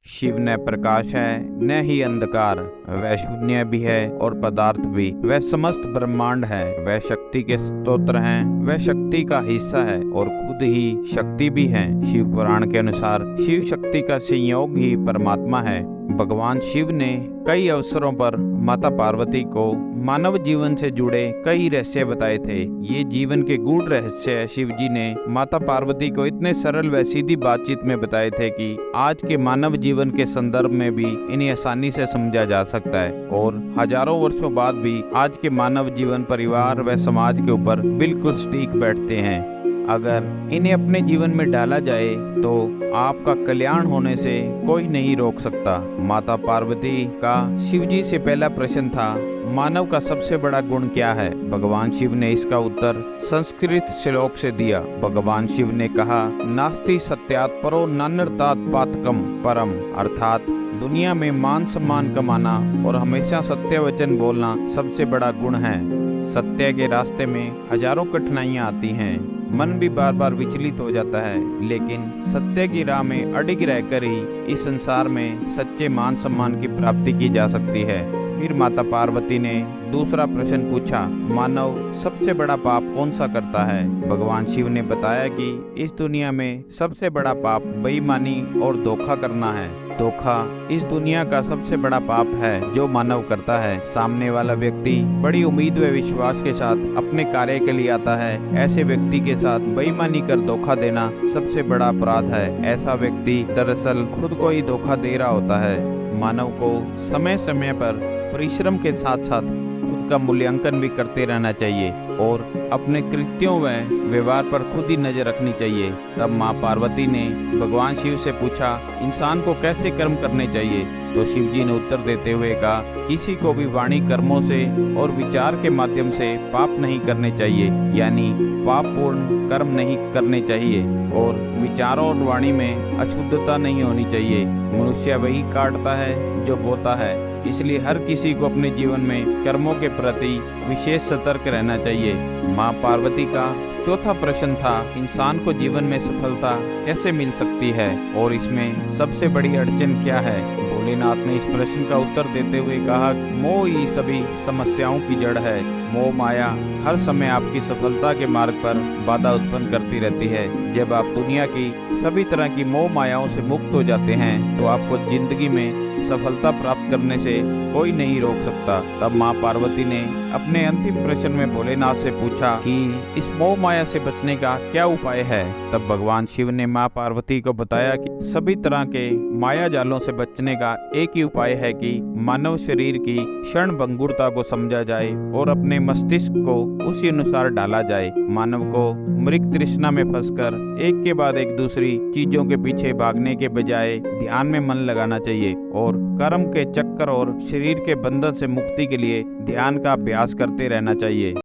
शिव न प्रकाश है न ही अंधकार, वह शून्य भी है और पदार्थ भी। वह समस्त ब्रह्मांड है, वह शक्ति के स्तोत्र हैं, वह शक्ति का हिस्सा है और खुद ही शक्ति भी है। शिव पुराण के अनुसार शिव शक्ति का संयोग ही परमात्मा है। भगवान शिव ने कई अवसरों पर माता पार्वती को मानव जीवन से जुड़े कई रहस्य बताए थे। ये जीवन के गूढ़ रहस्य शिव जी ने माता पार्वती को इतने सरल व सीधी बातचीत में बताए थे कि आज के मानव जीवन के संदर्भ में भी इन्हें आसानी से समझा जा सकता है और हजारों वर्षों बाद भी आज के मानव जीवन, परिवार व समाज के ऊपर बिल्कुल सटीक बैठते हैं। अगर इन्हें अपने जीवन में डाला जाए तो आपका कल्याण होने से कोई नहीं रोक सकता। माता पार्वती का शिव जी से पहला प्रश्न था, मानव का सबसे बड़ा गुण क्या है? भगवान शिव ने इसका उत्तर संस्कृत श्लोक से दिया। भगवान शिव ने कहा, नास्ति सत्यात् परो नान्यर्तात् पातकम परम, अर्थात दुनिया में मान सम्मान कमाना और हमेशा सत्य वचन बोलना सबसे बड़ा गुण है। सत्य के रास्ते में हजारों कठिनाइयां आती हैं, मन भी बार बार विचलित हो जाता है, लेकिन सत्य की राह में अडिग रहकर ही इस संसार में सच्चे मान सम्मान की प्राप्ति की जा सकती है। फिर माता पार्वती ने दूसरा प्रश्न पूछा, मानव सबसे बड़ा पाप कौन सा करता है? भगवान शिव ने बताया कि इस दुनिया में सबसे बड़ा पाप बेईमानी और धोखा करना है। धोखा इस दुनिया का सबसे बड़ा पाप है जो मानव करता है। सामने वाला व्यक्ति बड़ी उम्मीद व विश्वास के साथ अपने कार्य के लिए आता है, ऐसे व्यक्ति के साथ बेईमानी कर धोखा देना सबसे बड़ा अपराध है। ऐसा व्यक्ति दरअसल खुद को ही धोखा दे रहा होता है। मानव को समय समय पर परिश्रम के साथ साथ खुद का मूल्यांकन भी करते रहना चाहिए और अपने कृत्यों व व्यवहार पर खुद ही नजर रखनी चाहिए। तब माँ पार्वती ने भगवान शिव से पूछा, इंसान को कैसे कर्म करने चाहिए? तो शिव जी ने उत्तर देते हुए कहा, किसी को भी वाणी कर्मों से और विचार के माध्यम से पाप नहीं करने चाहिए, यानी पापपूर्ण कर्म नहीं करने चाहिए और विचारों और वाणी में अशुद्धता नहीं होनी चाहिए। मनुष्य वही काटता है जो बोता है, इसलिए हर किसी को अपने जीवन में कर्मों के प्रति विशेष सतर्क रहना चाहिए। माँ पार्वती का चौथा प्रश्न था, इंसान को जीवन में सफलता कैसे मिल सकती है और इसमें सबसे बड़ी अड़चन क्या है? भोलेनाथ ने इस प्रश्न का उत्तर देते हुए कहा, मोह ही सभी समस्याओं की जड़ है। मोह माया हर समय आपकी सफलता के मार्ग पर बाधा उत्पन्न करती रहती है। जब आप दुनिया की सभी तरह की मोह मायाओं से मुक्त हो जाते हैं तो आपको जिंदगी में सफलता प्राप्त करने से कोई नहीं रोक सकता। तब माँ पार्वती ने अपने अंतिम प्रश्न में भोलेनाथ से पूछा कि इस मोह माया से बचने का क्या उपाय है? तब भगवान शिव ने माँ पार्वती को बताया कि सभी तरह के माया जालों से बचने का एक ही उपाय है कि मानव शरीर की क्षण भंगुरता को समझा जाए और अपने मस्तिष्क को उसी अनुसार डाला जाए। मानव को मृग तृष्णा में फंसकर एक के बाद एक दूसरी चीजों के पीछे भागने के बजाय ध्यान में मन लगाना चाहिए और कर्म के चक्कर और शरीर के बंधन से मुक्ति के लिए ध्यान का अभ्यास करते रहना चाहिए।